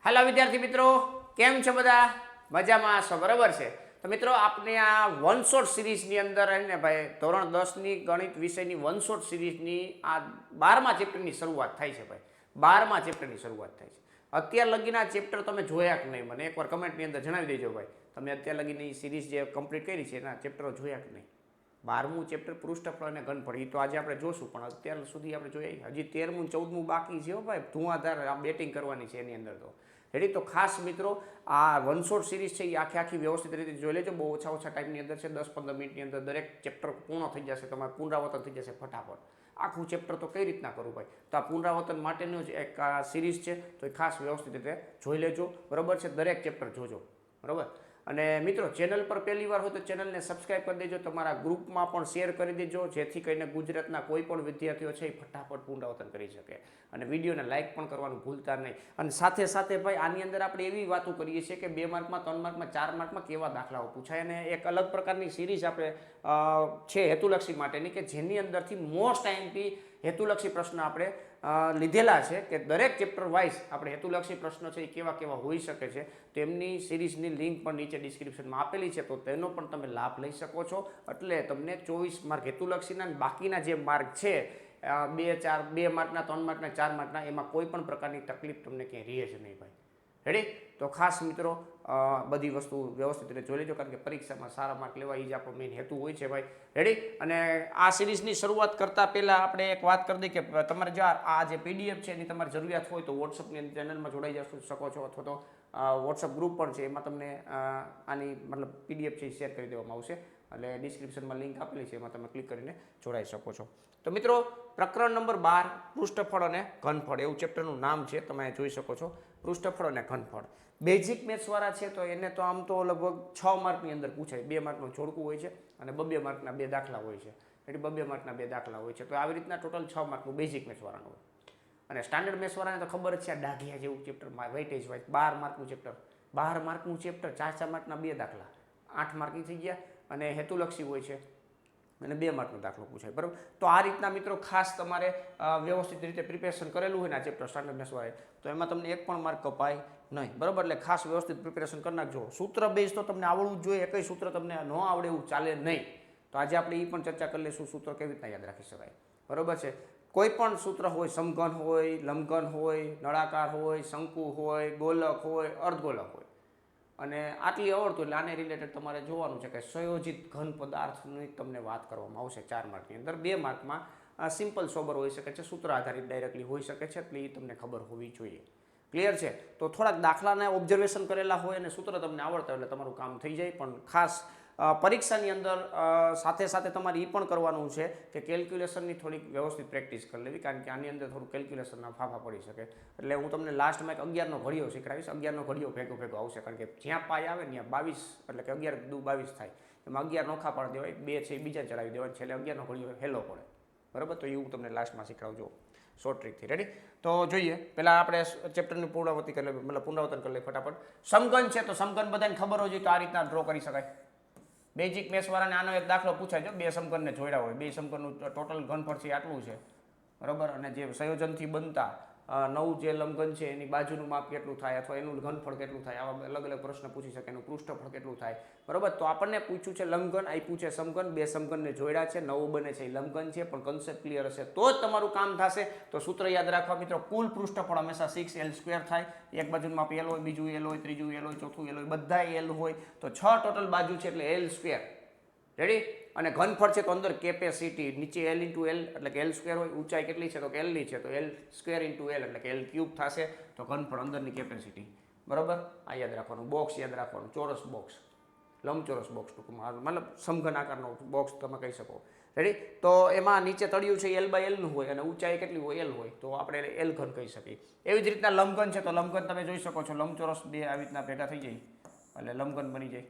હાલો વિદ્યાર્થી મિત્રો, કેમ છો બધા? મજામાં છો? બરાબર છે. તો મિત્રો આપણે આ વન શોટ સિરીઝની અંદર ને ભાઈ ધોરણ 10ની ગણિત વિષયની વન શોટ સિરીઝની આ 12મા ચેપ્ટરની શરૂઆત થાય છે ભાઈ. 12મા ચેપ્ટરની શરૂઆત થાય છે. અત્યાર લગીના ચેપ્ટર તમે જોયા કે નહીં? મને એકવાર કમેન્ટની અંદર જણાવી દેજો ભાઈ. તમે અત્યાર લગીની સિરીઝ જે કમ્પ્લીટ કરી છે એના ચેપ્ટરો જોયા કે નહીં? 12મું ચેપ્ટર પૃષ્ઠફળ અને ઘનફળ, એ તો આજે આપણે જોશું, પણ અત્યાર સુધી આપણે જોઈએ હજી 13મું 14મું બાકી છે હો ભાઈ. ધુઆધાર આ બેટિંગ કરવાની છે એની અંદર તો રેડી. તો ખાસ મિત્રો આ વન શોટ સિરીઝ છે એ આખી વ્યવસ્થિત રીતે જોઈ લેજો. બહુ ઓછા ટાઈમની અંદર છે, 10-15 મિનિટની અંદર દરેક ચેપ્ટર પૂર્ણ થઈ જશે, તમારે પુનરાવર્તન થઈ જશે ફટાફટ. આખું ચેપ્ટર તો કઈ રીતના કરવું ભાઈ? તો આ પુનરાવર્તન માટેનું જ એક સિરીઝ છે, તો એ ખાસ વ્યવસ્થિત રીતે જોઈ લેજો. બરાબર છે? દરેક ચેપ્ટર જોજો. બરાબર. અને મિત્રો ચેનલ પર પહેલી વાર હોય તો ચેનલને સબસ્ક્રાઈબ કરી દેજો, તમારા ગ્રુપમાં પણ શેર કરી દેજો, જેથી કરીને ગુજરાતના કોઈ પણ વિદ્યાર્થીઓ છે એ ફટાફટ પુનરાવર્તન કરી શકે. અને વિડીયોને લાઇક પણ કરવાનું ભૂલતા નહીં. અને સાથે સાથે ભાઈ આની અંદર આપણે એવી વાતો કરીએ છીએ કે 2 માર્કમાં, 3 માર્કમાં, 4 માર્કમાં કેવા દાખલાઓ પૂછાય, અને એક અલગ પ્રકારની સિરીઝ આપણે છે હેતુલક્ષી માટેની, કે જેની અંદરથી મોસ્ટ ટાઈમથી હેતુલક્ષી પ્રશ્ન આપણે લીધેલા છે, કે દરેક ચેપ્ટર વાઇઝ આપણે હેતુલક્ષી પ્રશ્નો છે એ કેવા કેવા હોઈ શકે છે. તેમની સિરીઝની લિંક પણ નીચે ડિસ્ક્રિપ્શનમાં આપેલી છે, તો તેનો પણ તમે લાભ લઈ શકો છો. એટલે તમને 24 માર્ક હેતુલક્ષીના, બાકીના જે માર્ક છે 2 માર્કના, 3 માર્કના, 4 માર્કના, એમાં કોઈ પણ પ્રકારની તકલીફ તમને ક્યાંય રહે છે નહીં ભાઈ. રેડી? તો ખાસ મિત્રો બધી વસ્તુ વ્યવસ્થિત રીતે જોઈ લેજો, કારણ કે પરીક્ષામાં સારા માર્ક લેવા એ જ આપણો મેઇન હેતુ હોય છે ભાઈ. રેડી? અને આ સિરીઝની શરૂઆત કરતાં પહેલાં આપણે એક વાત કરી દઈએ કે તમારે જો આ જે પીડીએફ છે એની તમારે જરૂરિયાત હોય તો વોટ્સઅપની ચેનલમાં જોડાઈ શકો છો, અથવા તો વોટ્સઅપ ગ્રુપ પણ છે, એમાં તમને આની મતલબ પીડીએફ છે એ શેર કરી દેવામાં આવશે. એટલે ડિસ્ક્રિપ્શનમાં લિંક આપેલી છે, એમાં તમે ક્લિક કરીને જોડાઈ શકો છો. તો મિત્રો પ્રકરણ નંબર 12 પૃષ્ઠફળ અને ઘનફળ એવું ચેપ્ટરનું નામ છે, તમે જોઈ શકો છો. પૃષ્ઠફળ અને ઘનફળ બેઝિક મેથ્સવાળા છે તો એને તો આમ તો લગભગ 6 માર્કની અંદર પૂછાય. 2 માર્કનું જોડકું હોય છે અને 2 માર્કના 2 દાખલા હોય છે. એટલે 2 માર્કના 2 દાખલા હોય છે. તો આવી રીતના ટોટલ 6 માર્કનું બેઝિક મેથ્સવાળાનું હોય. અને સ્ટાન્ડર્ડ મેથ્સવાળાને તો ખબર જ છે, આ ડાઘિયા જેવું ચેપ્ટર, વેઇટેજ વાઇઝ 12 માર્કનું ચેપ્ટર. 12 માર્કનું ચેપ્ટર, 4 માર્કના 2 દાખલા, 8 માર્કની થઈ ગયા. અને હેતુલક્ષી હોય છે અને 2 માર્કનો દાખલો પૂછાય. બરાબર? તો આ રીતના મિત્રો ખાસ તમારે વ્યવસ્થિત રીતે પ્રિપેરેશન કરેલું હોય ને આ ચેપ્ટર સ્ટાન્ડર્ડ મેથ્સવાળા, તો એમાં તમને 1 પણ માર્ક કપાય નહીં. બરાબર? એટલે ખાસ વ્યવસ્થિત પ્રિપેરેશન કરી નાખજો. સૂત્ર બેઝ તો તમને આવડવું જ જોઈએ, એકઈ સૂત્ર તમને ન આવડે એવું ચાલે નહીં. તો આજે આપણે એ પણ ચર્ચા કરી લઈશું, સૂત્ર કેવી રીતના યાદ રાખી શકાય. બરાબર છે? કોઈ પણ સૂત્ર હોય, સમઘન હોય, લંબઘન હોય, નળાકાર હોય, શંકુ હોય, ગોલક હોય, અર્ધગોલક હોય, અને આટલી આવડતું એટલે આને રિલેટેડ તમારે જોવાનું છે કે સંયોજિત ઘન પદાર્થની તમને વાત કરવામાં આવશે 4 માર્કની અંદર. 2 માર્કમાં સિમ્પલ સોબર હોઈ શકે છે, સૂત્ર આધારિત ડાયરેક્ટલી હોઈ શકે છે, એટલે એ તમને ખબર હોવી જોઈએ. ક્લિયર છે? તો થોડાક દાખલાને ઓબ્ઝર્વેશન કરેલા હોય અને સૂત્ર તમને આવડતા એટલે તમારું કામ થઈ જાય. પણ ખાસ પરીક્ષાની અંદર સાથે સાથે તમારે એ પણ કરવાનું છે કે કેલ્ક્યુલેશનની થોડીક વ્યવસ્થિત પ્રેક્ટિસ કરી લેવી, કારણ કે આની અંદર થોડું કેલ્ક્યુલેશનના ફાફા પડી શકે. એટલે હું તમને લાસ્ટમાં એક 11નો ઘડિયો શીખડાવીશ. 11નો ઘડિયો ભેગો આવશે, કારણ કે જ્યાં પાય આવે ને ત્યાં 22, એટલે કે 11 દુ 22 થાય. એમાં 11 નોખા પાડી દેવાય, 2 છે એ બીજા ચડાવી દેવાય, છેલ્લે 11નો ઘડિયો હેલો પડે. બરાબર? તો એ હું તમને લાસ્ટમાં શીખડાવજો શોર્ટ ટ્રીકથી. રેડી? તો જોઈએ પહેલાં આપણે ચેપ્ટરની પુનરાવૃત્તિ કરી લઈએ, મતલબ પુનરાવર્તન કરી લઈએ ફટાફટ. સમઘન છે તો સમઘન બધાને ખબર હોય તો આ રીતના ડ્રો કરી શકાય. બેઝિક મેથ્સવાળાને આનો એક દાખલો પૂછાય છે, 2 સમઘનને જોડ્યા હોય, 2 સમઘનનું ટોટલ ઘનફળ છે આટલું છે. બરાબર? અને જે સંયોજનથી બનતા 9 જે લંબઘન છે એની બાજુનું માપ કેટલું થાય, અથવા એનું ઘનફળ કેટલું થાય, આવા અલગ અલગ પ્રશ્ન પૂછી શકે. એનું પૃષ્ઠફળ કેટલું થાય. બરાબર? તો આપણને પૂછ્યું છે લંબઘન, આપ્યું છે સમઘન, 2 સમઘનને જોડ્યા છે, 9 બને છે એ લંબઘન છે. પણ કન્સેપ્ટ ક્લિયર હશે તો જ તમારું કામ થશે. તો સૂત્ર યાદ રાખવા મિત્રો, કુલ પૃષ્ઠફળ હંમેશા 6l² થાય. એક બાજુનું માપ l હોય, બીજું l હોય, ત્રીજું l હોય, ચોથું l હોય, બધા l હોય. તો 6 ટોટલ બાજુ છે એટલે l². રેડી? અને ઘનફળ છે તો અંદર કેપેસિટી, નીચે l × l એટલે કે l² હોય. ઊંચાઈ કેટલી છે તો કે l ની છે, તો l² × l એટલે કે l³ થશે. તો ઘનફળ અંદરની કેપેસિટી. બરાબર? આ યાદ રાખવાનું. બોક્સ યાદ રાખવાનું, ચોરસ બોક્સ, લંબચોરસ બોક્સ, ટૂંકમાં મતલબ સમઘન આકારનો બોક્સ તમે કહી શકો. રેડી? તો એમાં નીચે તળિયું છે l/l નું હોય અને ઊંચાઈ કેટલી હોય? l હોય, તો આપણે l ઘન કહી શકીએ. એવી જ રીતના લંબઘન છે તો લંબઘન તમે જોઈ શકો છો, લંબચોરસ 2 આવી રીતના ભેગા થઈ જાય એટલે લંબઘન બની જાય.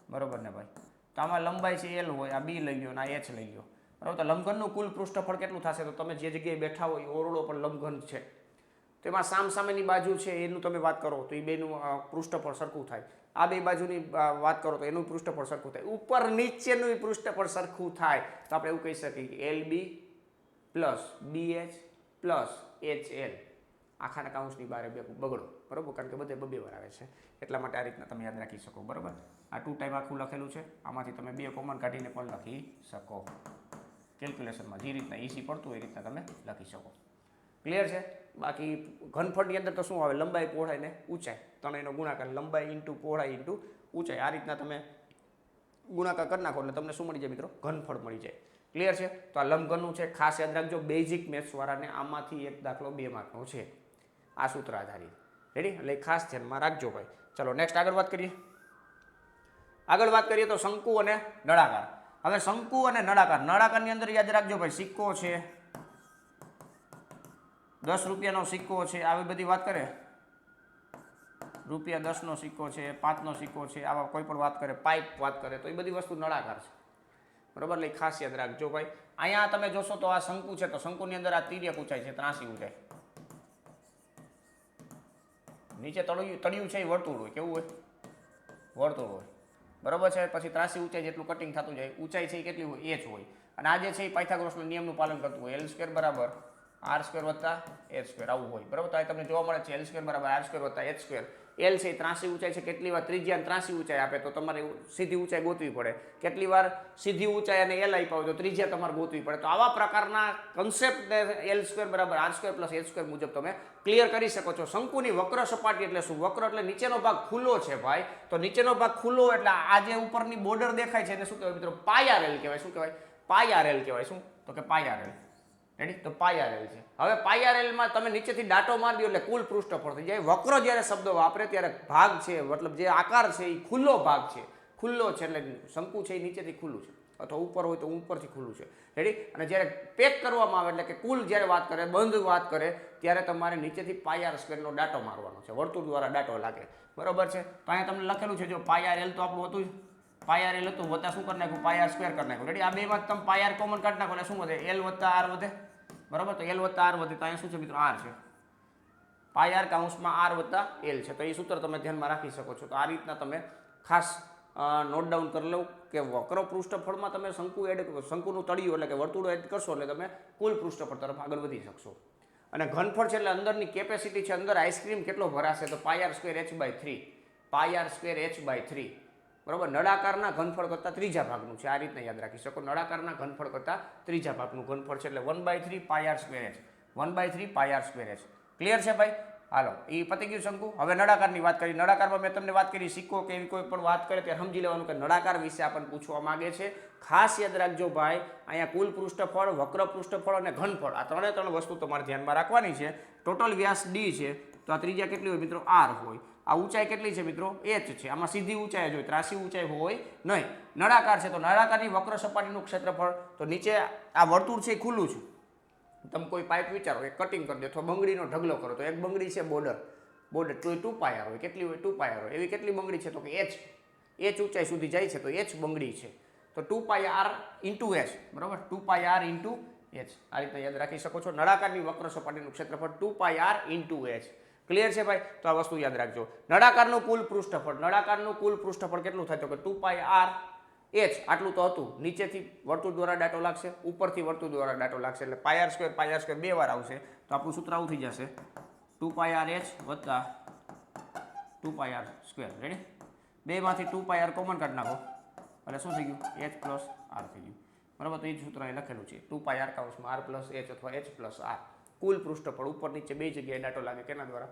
બરાબર ને ભાઈ? તો આમાં લંબાઈ છે l હોય, આ b લઈ લો અને આ h લઈ લો. બરાબર? તો લંબઘનનું કુલ પૃષ્ઠફળ કેટલું થશે? તો તમે જે જગ્યાએ બેઠા હોય ઓરડો પણ લંબઘન છે, તો એમાં સામસામેની બાજુ છે એનું તમે વાત કરો તો એ બેનું પૃષ્ઠફળ સરખું થાય. આ 2 બાજુની વાત કરો તો એનું પૃષ્ઠફળ સરખું થાય. ઉપર નીચેનું પૃષ્ઠફળ સરખું થાય તો આપણે એવું કહી શકીએ કે LB + BH + HL, આખાના કાઉન્સની બારે બગડો. બરાબર, કારણ કે બધે બબે વાર આવે છે એટલા માટે આ રીતના તમે યાદ રાખી શકો. બરાબર, આ 2 ટાઈમ આખું લખેલું છે, આમાંથી તમે 2 કોમન કાઢીને પણ લખી શકો. કેલ્ક્યુલેશનમાં જે રીતના ઇઝી પડતું હોય એ રીતના તમે લખી શકો. ક્લિયર છે? બાકી ઘનફળની અંદર તો શું આવે, લંબાઈ, પહોળાઈ ને ઊંચાઈ, ત્રણેયનો ગુણાકાર, લંબાઈ ઇન્ટુ પહોળાઈ ઇન્ટુ ઊંચાઈ, આ રીતના તમે ગુણાકાર કરી નાખો એટલે તમને શું મળી જાય મિત્રો, ઘનફળ મળી જાય. ક્લિયર છે? તો આ લંબઘનનું છે, ખાસ યાદ રાખજો, બેઝિક મેથ્સવાળાને આમાંથી એક દાખલો 2 માર્કનો છે આ સૂત્ર આધારિત. રેડી? એટલે ખાસ ધ્યાનમાં રાખજો ભાઈ. ચલો નેક્સ્ટ આગળ વાત કરીએ. આગળ વાત કરીએ તો શંકુ અને નળાકાર. હવે શંકુ અને નળાકાર, નળાકારની અંદર યાદ રાખજો ભાઈ, સિક્કો છે, 10 રૂપિયાનો સિક્કો છે, આવી બધી વાત કરે, રૂપિયા 10નો સિક્કો છે, 5નો સિક્કો છે, આવા કોઈ પણ વાત કરે, પાઇપ વાત કરે, તો એ બધી વસ્તુ નળાકાર છે. બરાબર, એટલે ખાસ યાદ રાખજો ભાઈ. અહીંયા તમે જોશો તો આ શંકુ છે, તો શંકુની અંદર આ તિર્યક ઊંચાઈ છે, 83 ઊંચાઈ, નીચે તળિયું છે એ વર્તુળ હોય, કેવું હોય, વર્તુળ હોય. બરાબર છે, પછી 83 ઊંચાઈ જેટલું કટિંગ થતું જાય, ઊંચાઈ છે એ કેટલી હોય, h હોય. અને આ જે છે એ પાયથાગોરસના નિયમનું પાલન કરતું હોય, L² બરાબર R² વત્તા H², આવું હોય. બરાબર, તો આ તમને જોવા મળે છે L² બરાબર R² વત્તા H². L છે 83 ઊંચાઈ છે, કેટલી વાર ત્રિજ્યા 83 ઊંચાઈ આપે તો તમારે સીધી ઊંચાઈ ગોતવી પડે, કેટલી વાર સીધી ઊંચાઈ અને L આપ્યા હોય તો ત્રિજ્યા તમારે ગોતવી પડે. તો આવા પ્રકારના કન્સેપ્ટને L² બરાબર R² પ્લસ H² મુજબ તમે ક્લિયર કરી શકો છો. શંકુની વક્ર સપાટી એટલે શું? વક્ર એટલે નીચેનો ભાગ ખુલ્લો છે ભાઈ, તો નીચેનો ભાગ ખુલ્લો એટલે આ જે ઉપરની બોર્ડર દેખાય છે એને શું કહેવાય મિત્રો, પાય કહેવાય. શું કહેવાય? પાય કહેવાય. શું? તો કે પાય રેડી? તો પાય છે. હવે પાય માં તમે નીચેથી ડાટો મારી દો એટલે કુલ પૃષ્ઠફળ થઈ જાય. વક્ર જ્યારે શબ્દ વાપરે ત્યારે ભાગ છે, મતલબ જે આકાર છે એ ખુલ્લો ભાગ છે, ખુલ્લો છે એટલે શંકુ છે એ નીચેથી ખુલ્લું છે, અથવા ઉપર હોય તો ઉપરથી ખુલ્લું છે. રેડી? અને જ્યારે પેક કરવામાં આવે એટલે કે કુલ જ્યારે વાત કરે, બંધ વાત કરે, ત્યારે તમારે નીચેથી πr² નો ડાટો મારવાનો છે, વર્તુળ દ્વારા ડાટો લાગે. બરોબર છે? તો અહીંયા તમને લખેલું છે, જો πr તો આપણું હતું, πr હતું વત્તા શું કરી નાખ્યું, πr² કરી નાખ્યું. રેડી? આ બેમાં તમે πr કોમન કાઢી નાખો એટલે શું વધે, l વત્તા r વધે. બરાબર, તો l વત્તા r વધે, તો અહીંયા શું છે મિત્રો, r છે, πr કૌંસમાં r વત્તા l છે. તો એ સૂત્ર તમે ધ્યાનમાં રાખી શકો છો. તો આ રીતના તમે ખાસ નોટ ડાઉન કરી લો કે વક્ર પૃષ્ઠફળમાં તમે શંકુનું તળિયું એટલે કે વર્તુળો એડ કરશો એટલે તમે કુલ પૃષ્ઠફળ તરફ આગળ વધી શકશો. અને ઘનફળ છે એટલે અંદરની કેપેસિટી છે, અંદર આઈસ્ક્રીમ કેટલો ભરાશે, તો πr² h/3, πr² h/3. બરાબર, નળાકારના ઘનફળ કરતાં ત્રીજા ભાગનું છે, આ રીતના યાદ રાખી શકો. નળાકારના ઘનફળ કરતાં ત્રીજા ભાગનું ઘનફળ છે એટલે 1/3 πr²h, 1/3 πr²h. ક્લિયર છે ભાઈ? હાલો, એ પતી ગયું શંકુ. હવે નળાકારની વાત કરી. નળાકારમાં મેં તમને વાત કરી, સિક્કો કે એવી કોઈ પણ વાત કરે ત્યારે સમજી લેવાનું કે નળાકાર વિશે આપણને પૂછવા માંગે છે. ખાસ યાદ રાખજો ભાઈ, અહીંયા કુલ પૃષ્ઠફળ, વક્ર પૃષ્ઠફળ અને ઘનફળ, આ ત્રણ વસ્તુ તમારે ધ્યાનમાં રાખવાની છે. ટોટલ વ્યાસ d છે, તો આ ત્રિજ્યા કેટલી હોય મિત્રો, r હોય. આ ઊંચાઈ કેટલી છે મિત્રો, h છે. આમાં સીધી ઊંચાઈ જ હોય, ત્રાસી ઊંચાઈ હોય નહીં. નળાકાર છે તો નળાકારની વક્ર સપાટીનું ક્ષેત્રફળ, તો નીચે આ વર્તુળ છે એ ખુલ્લું છે. તમે કોઈ પાઇપ વિચારો, એક કટિંગ કરી દો અથવા બંગડીનો ઢગલો કરો, તો એક બંગડી છે બોર્ડર તો એ 2πr હોય. કેટલી હોય? 2πr હોય. એવી કેટલી બંગડી છે? તો કે h ઊંચાઈ સુધી જાય છે તો h બંગડી છે, તો 2πr × h. બરાબર, 2πr × h. આ રીતે યાદ રાખી શકો છો. નળાકારની વક્ર સપાટીનું ક્ષેત્રફળ 2πr × h. ક્લિયર છે ભાઈ? તો આ વસ્તુ યાદ રાખજો. નળાકારનું કુલ પૃષ્ઠફળ, નળાકારનું કુલ પૃષ્ઠફળ કેટલું થાય, તો કે 2πr h. આટલું તો હતું, નીચેથી વર્તુળ દ્વારા ડાટો લાગશે, ઉપરથી વર્તુળ દ્વારા ડાટો લાગશે, એટલે πr² બે વાર આવશે, તો આપણું સૂત્ર આવું થઈ જશે, 2πrh વત્તા 2πr². રેડી? બેમાંથી 2πr કોમન કાઢી નાખો એટલે શું થઈ ગયું, h પ્લસ r થઈ ગયું. બરાબર, તો એ જ સૂત્ર અહીં લખેલું છે, 2πr કૌંસમાં r પ્લસ h અથવા h પ્લસ r. કુલ પૃષ્ઠફળ ઉપર નીચે બે જગ્યાએ ડાટો લાગે, કેના દ્વારા?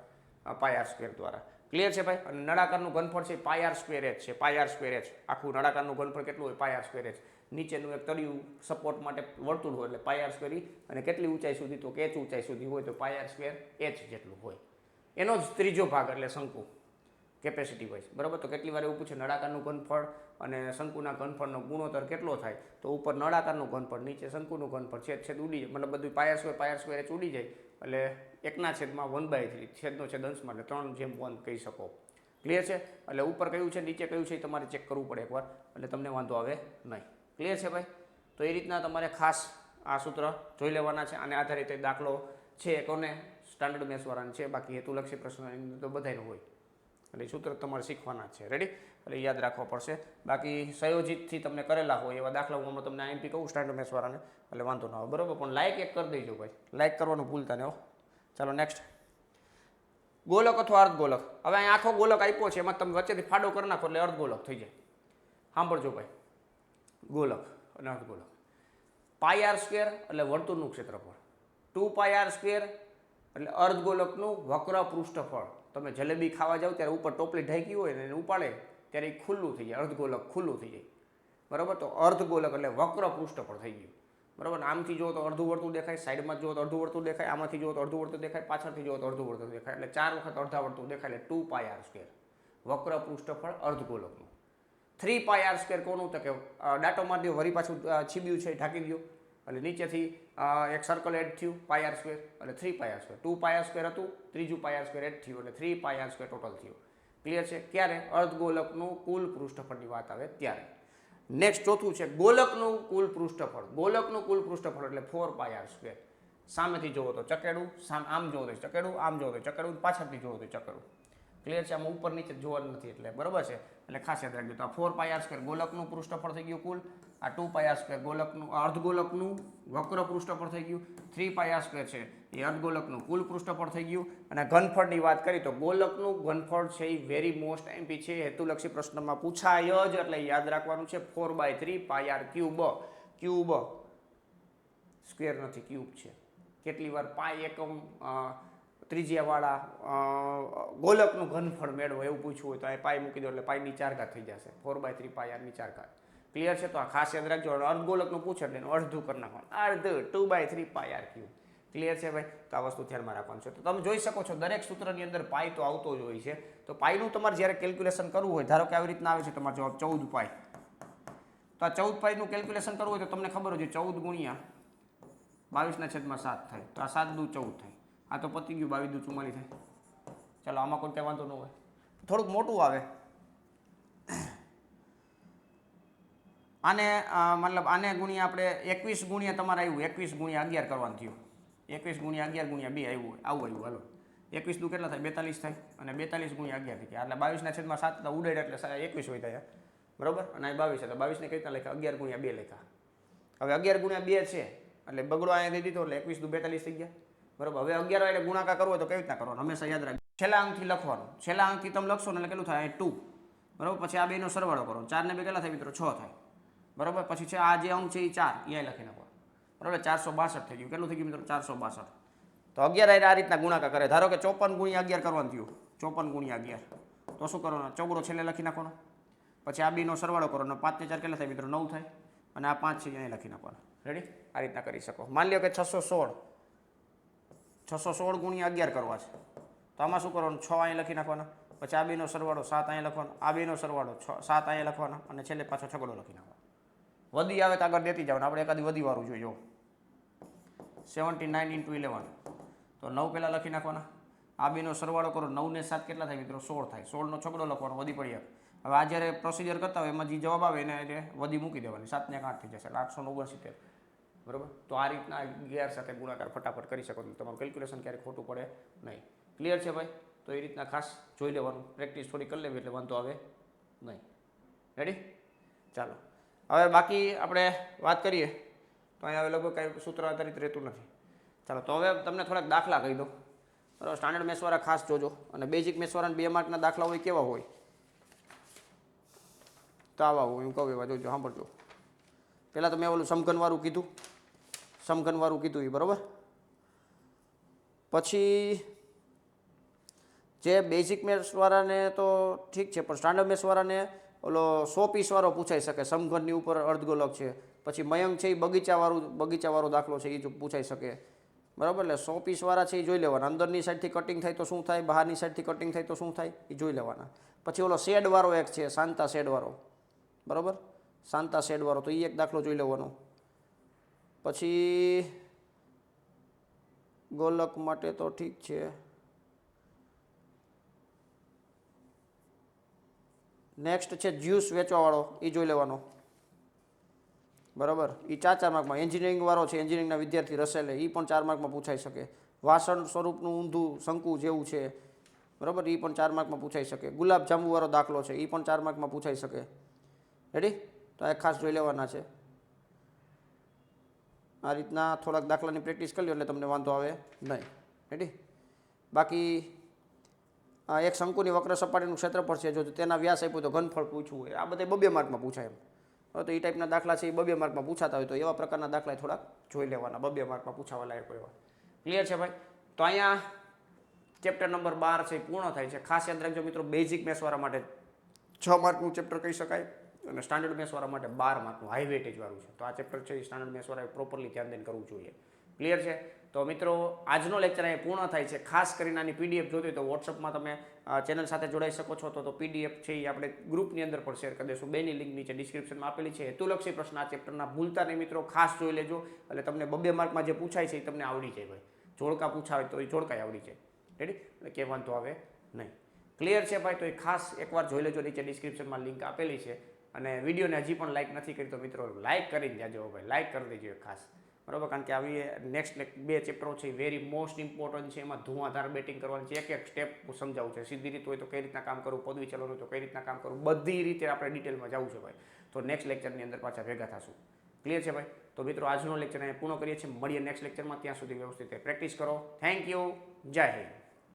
πr² દ્વારા. ક્લિયર છે ભાઈ? અને નળાકારનું ઘનફળ છે πr²h છે, πr²h. આખું નળાકારનું ઘનફળ કેટલું હોય, πr²h. નીચેનું એક તળિયું સપોર્ટ માટે વર્તુળ હોય એટલે πr², અને કેટલી ઊંચાઈ સુધી, તો h ઊંચાઈ સુધી હોય તો πr²h જેટલું હોય. એનો જ ત્રીજો ભાગ એટલે શંકુ, કેપેસિટી વાઇઝ. બરાબર, તો કેટલી વાર એવું પૂછે, નળાકારનું ઘનફળ અને શંકુના ઘનફળનો ગુણોત્તર કેટલો થાય, તો ઉપર નળાકારનું ઘનફળ, નીચે શંકુનું ઘનફળ, છેદ ઉડી જાય, મતલબ બધું πr²h ઉડી જાય એટલે 1/3, છેદનો છેદ અંશમાં, એટલે 3/1 કહી શકો. ક્લિયર છે? એટલે ઉપર કયું છે, નીચે કયું છે, એ તમારે ચેક કરવું પડે એકવાર, એટલે તમને વાંધો આવે નહીં. ક્લિયર છે ભાઈ? તો એ રીતના તમારે ખાસ આ સૂત્ર જોઈ લેવાના છે. આને આધારિત દાખલો છે કોને, સ્ટાન્ડર્ડ મેથ્સવાળાને છે, બાકી હેતુલક્ષી પ્રશ્ન તો બધાનું હોય, એટલે સૂત્ર તમારે શીખવાના છે. રેડી? એટલે યાદ રાખવા પડશે. બાકી સંયોજિતથી તમને કરેલા હોય એવા દાખલા હું હમણાં તમને આઈએમપી કહું સ્ટાન્ડર્ડ મેથ્સવાળાને, એટલે વાંધો ન આવે. બરાબર, પણ લાઇક એક કરી દેજો ભાઈ, લાઇક કરવાનું ભૂલતા નહીં હો. ચાલો નેક્સ્ટ. ગોલક અથવા અર્ધગોલક. હવે અહીં આખો ગોલક આપ્યો છે, એમાં તમે વચ્ચેથી ફાડો કરી નાખો એટલે અર્ધગોલક થઈ જાય. સાંભળજો ભાઈ, ગોલક અને અર્ધગોલક. પાય આર સ્ક્વેર એટલે વર્તુળનું ક્ષેત્રફળ, 2 પાય આર સ્ક્વેર એટલે અર્ધગોલકનું વક્ર પૃષ્ઠફળ. તમે જલેબી ખાવા જાવ ત્યારે ઉપર ટોપલી ઢાંકી હોય ને એને ઉપાડે ત્યારે એ ખુલ્લું થઈ જાય, અર્ધગોલક ખુલ્લું થઈ જાય. બરાબર, તો અર્ધગોલક એટલે વક્ર પૃષ્ઠફળ થઈ ગયું. બરાબર, આમથી જુઓ તો અડધું વર્તુળ દેખાય, સાઈડમાં જુઓ તો અડધું વર્તુળ દેખાય, આમાંથી જુઓ તો અડધું વર્તુળ દેખાય, પાછળથી જુઓ તો અડધું વર્તુળ દેખાય, એટલે 4 વખત અડધા વર્તુળ દેખાય, એટલે 2 પાય આર સ્ક્વેર વક્ર પૃષ્ઠફળ અર્ધગોલકનું. 3 પાય આર સ્ક્વેર કોનું? તો કે ડાટો મારી દો, વળી પાછું છીબ્યું છે ઢાંકી દો, એટલે નીચેથી એક સર્કલ એડ થયું પાય આર સ્ક્વેર, એટલે 3 pi R square. 2 pi R square હતું, ત્રીજું પાય આર સ્ક્વેર એડ થયું, એટલે 3 પાય આર સ્ક્વેર ટોટલ થયું. ક્લિયર છે? ક્યારે? અર્ધગોલકનું કુલ પૃષ્ઠફળની વાત આવે ત્યારે. નેક્સ્ટ ચોથું છે ગોલકનું કુલ પૃષ્ઠફળ. ગોલકનું કુલ પૃષ્ઠફળ એટલે 4 પાય આર સ્ક્વેર. સામેથી જુઓ તો ચકેડું, આમ જુઓ તો ચકેડું, આમ જુઓ તો ચકેડું, પાછળથી જુઓ તો ચકેડું. ક્લિયર છે? આમાં ઉપર નીચે જોવાનું નથી, એટલે બરાબર છે. એટલે ખાસ યાદ રાખજો. તો આ 4 પાય આર સ્ક્વેર ગોલકનું પૃષ્ઠફળ થઈ ગયું કુલ, આ 2 પાય આર સ્ક્વેર ગોલકનું અર્ધગોલકનું વક્ર પૃષ્ઠફળ થઈ ગયું, 3 પાય આર સ્ક્વેર છે એ અર્ધગોલકનું કુલ પૃષ્ઠફળ થઈ ગયું. અને ઘનફળની વાત કરી તો ગોલકનું ઘનફળ છે એ વેરી મોસ્ટ એમપી છે, હેતુલક્ષી પ્રશ્નમાં પૂછાય જ, એટલે યાદ રાખવાનું છે 4/3 pi R cube. Cube square નથી, ક્યુબ છે. કેટલી વાર પાય એકમ ત્રિજ્યાવાળા ગોલકનું ઘનફળ મેળવો એવું પૂછવું હોય તો આ પાય મૂકી દો એટલે પાયની 4 ઘાત થઈ જશે, 4/3 પાય આરની 4 ઘાત. ક્લિયર છે? તો આ ખાસ યાદ રાખજો. અર્ધગોલકનું પૂછે એટલે એનું અડધું કરી નાખવાનું, અડધું 2/3 પાય આર ક્યુબ. ક્લિયર છે ભાઈ? તો આ વસ્તુ ધ્યાનમાં રાખવાનું છે. તો તમે જોઈ શકો છો દરેક સૂત્રની અંદર પાય તો આવતો જ હોય છે. તો પાયનું તમારે જ્યારે કેલ્ક્યુલેશન કરવું હોય, ધારો કે આવી રીતના આવે છે તમારો જવાબ 14 પાય, તો આ 14 પાયનું કેલ્ક્યુલેશન કરવું હોય તો તમને ખબર હોય 14 ગુણ્યા 22/7 થાય, તો આ 7 દુ 14 થાય. આ તો પતી ગયું, 22 દુ 44 થાય. ચાલો, આમાં કોઈ કઈ વાંધો ન હોય. થોડુંક મોટું આવે આને, મતલબ આને ગુણ્યા આપણે 21 ગુણ્યા તમારે આવ્યું 21 ગુણ્યા 11 કરવાનું થયું, 21 ગુણ્યા 11 ગુણ્યા 2 આવ્યું, આવું આવ્યું. હાલો, 21 દુ કેટલા થાય? 42 થાય, અને 42 ગુણ્યા 11 થાય, એટલે 22/7 ઉડેડ એટલે 21 હોય થાય. બરોબર, અને આ 22 એટલે 22 ને કઈ રીતના લખ્યા? 11 ગુણ્યા 2 લખ્યા. હવે 11 ગુણ્યા 2 છે એટલે બગડો અહીંયા દઈ દીધો, એટલે 21 દુ 42 થઈ ગયા. બરોબર, હવે 11 એટલે ગુણાકાર કરવો તો કેવી રીતના કરવાનો? હંમેશા યાદ રાખજો, છેલ્લા અંકથી લખવાનું. છેલ્લા અંકથી તમે લખશો ને એટલે કેટલું થાય? 2. બરોબર, પછી આ બેનો સરવાળો કરો, 4 ને 2 કેટલા થાય મિત્રો? 6 થાય. બરોબર, પછી છે આ જે અંક છે એ 4 અહીંયા લખી નાખો. બરોબર, 462 થઈ ગયું. કેટલું થઈ ગયું મિત્રો? 462. તો 11 આ રીતના ગુણાકાર કરે. ધારો કે 54 ગુણ્યા 11 કરવાનું થયું, 54 ગુણ્યા 11, તો શું કરવાનું? ચોગડો છેલ્લે લખી નાખવાનો. પછી આ બેનો સરવાળો કરો, અને 5 ને 4 કેટલા થાય મિત્રો? 9 થાય. અને આ 5 છે અહીંયા લખી નાખવાનો. રેડી? આ રીતના કરી શકો. માની લો કે 616 ગુણ્યા 11 કરવા છે, તો આમાં શું કરવાનું? 6 અહીંયા લખી નાખવાના. પછી આ બેનો સરવાળો 7 અહીંયા લખવાનો, આ બેનો સરવાળો 7 અહીંયા લખવાના, અને છેલ્લે પાછો છગડો લખી નાખવાનો. વધી આવે તો આગળ દેતી જવાનું. આપણે એકાદી વધી વાળું જોઈએ. 79 × 11, તો 9 પહેલાં લખી નાખવાના. આ બેનો સરવાળો કરો, 9 ને 7 કેટલા થાય મિત્રો? 16 થાય. 16નો છગડો લખવાનો, વધી પડી આવે. હવે આ જ્યારે પ્રોસિજર કરતા હોય એમાં જે જવાબ આવે એને વધી મૂકી દેવાની, 7 ને 8 થઈ જશે, એટલે 869. બરાબર, તો આ રીતના 11 સાથે ગુણાકાર ફટાફટ કરી શકો, તમારું કેલ્ક્યુલેશન ક્યારેય ખોટું પડે નહીં. ક્લિયર છે ભાઈ? તો એ રીતના ખાસ જોઈ લેવાનું, પ્રેક્ટિસ થોડી કરી લેવી એટલે વાંધો આવે નહીં. રેડી? ચાલો, હવે બાકી આપણે વાત કરીએ તો અહીંયા હવે લગભગ કાંઈ સૂત્ર આધારિત રહેતું નથી. ચાલો, તો હવે તમને થોડાક દાખલા કહી દો. બરાબર, સ્ટાન્ડર્ડ મેથ્સવાળા ખાસ જોજો, અને બેઝિક મેથ્સવાળાને 2 માર્કના દાખલા હોય કેવા હોય તો આવા હોય, હું કહું એવા જોજો, સાંભળજો. પહેલાં તો મેં ઓલું સમઘનવાળું કીધું એ બરાબર. પછી જે બેઝિક મેથ્સવાળાને તો ઠીક છે, પણ સ્ટાન્ડર્ડ મેથ્સવાળાને ઓલો 100 પીસવાળો પૂછાઈ શકે, સમઘનની ઉપર અર્ધગોલક છે. પછી મયંક છે એ બગીચાવાળો દાખલો છે એ જો પૂછાઈ શકે. બરાબર, એટલે 100 પીસવાળા છે એ જોઈ લેવાના. અંદરની સાઈડથી કટિંગ થાય તો શું થાય, બહારની સાઈડથી કટિંગ થાય તો શું થાય એ જોઈ લેવાના. પછી ઓલો શેડવાળો એક છે, શાંતા શેડવાળો. બરાબર, શાંતા શેડવાળો, તો એ એક દાખલો જોઈ લેવાનો. પછી ગોલક માટે તો ઠીક છે. નેક્સ્ટ છે જ્યુસ વેચવાવાળો, એ જોઈ લેવાનો. બરાબર, એ 4 માર્કમાં. એન્જિનિયરિંગવાળો છે, એન્જિનિયરિંગના વિદ્યાર્થી રસેલે, એ પણ 4 માર્કમાં પૂછાઈ શકે. વાસણ સ્વરૂપનું ઊંધું શંકુ જેવું છે, બરાબર, એ પણ 4 માર્કમાં પૂછાઈ શકે. ગુલાબ જાંબુવાળો દાખલો છે, એ પણ 4 માર્કમાં પૂછાઈ શકે. રેડી? તો આ ખાસ જોઈ લેવાના છે. આ રીતના થોડાક દાખલાની પ્રેક્ટિસ કરી લો એટલે તમને વાંધો આવે નહીં. રેડી? બાકી એક શંકુની વક્ર સપાટીનું ક્ષેત્રફળ છે, જો તેના વ્યાસ આપ્યો તો ઘનફળ પૂછવું હોય, આ બધા 2 માર્કમાં પૂછાય એમ. તો એ ટાઈપના દાખલા છે એ 2 માર્કમાં પૂછાતા હોય, તો એવા પ્રકારના દાખલા થોડાક જોઈ લેવાના, 2 માર્કમાં પૂછાવા લાયક એવા. ક્લિયર છે ભાઈ? તો અહીંયા ચેપ્ટર નંબર 12 છે એ પૂર્ણ થાય છે. ખાસ યાદ રાખજો મિત્રો, બેઝિક મેથ્સવાળા માટે 6 માર્કનું ચેપ્ટર કહી શકાય અને સ્ટાન્ડર્ડ મેથ્સવાળા માટે 12 માર્કનું હાઈ વેટેજ વાળું છે. તો આ ચેપ્ટર છે એ સ્ટાન્ડર્ડ મેથ્સવાળાએ પ્રોપરલી ધ્યાન દઈને કરવું જોઈએ. ક્લિયર છે? તો મિત્રો આજનો લેક્ચર અહીં પૂર્ણ થાય છે. ખાસ કરીને આની પીડીએફ જોતી હોય તો વોટ્સઅપમાં તમે ચેનલ સાથે જોડાઈ શકો છો. તો પીડીએફ છે એ આપણે ગ્રુપની અંદર પણ શેર કરી દઈશું. બેની લિંક નીચે ડિસ્ક્રિપ્શનમાં આપેલી છે. હેતુલક્ષી પ્રશ્ન આ ચેપ્ટરના ભૂલતા નહીં મિત્રો, ખાસ જોઈ લેજો. એટલે તમને 2 માર્કમાં જે પૂછાય છે એ તમને આવડી જાય ભાઈ. જોડકા પૂછાય તો એ જોડકાય આવડી જાય. રેડી? એટલે કે વાંધો આવે નહીં. ક્લિયર છે ભાઈ? તો એ ખાસ એકવાર જોઈ લેજો. નીચે ડિસ્ક્રિપ્શનમાં લિંક આપેલી છે. અને વિડીયોને હજી પણ લાઇક નથી કરી તો મિત્રો લાઇક કરીને જાજો ભાઈ, લાઇક કરી દેજો ખાસ, બરાબર? કારણ કે આવી નેક્સ્ટ 2 ચેપ્ટરો છે એ વેરી મોસ્ટ ઇમ્પોર્ટન્ટ છે. એમાં ધુઆધાર બેટિંગ કરવાની છે, એક સ્ટેપ સમજાવું છે. સીધી રીત હોય તો કઈ રીતના કામ કરવું, પદવી ચલાવવાનું તો કઈ રીતના કામ કરવું, બધી રીતે આપણે ડિટેલમાં જવું છે ભાઈ. તો નેક્સ્ટ લેક્ચરની અંદર પાછા ભેગા થશું. ક્લિયર છે ભાઈ? તો મિત્રો આજનો લેક્ચર અહીંયા પૂર્ણ કરીએ છીએ. મળીએ નેક્સ્ટ લેક્ચરમાં. ત્યાં સુધી વ્યવસ્થિત પ્રેક્ટિસ કરો. Thank you. જય હિન્દ.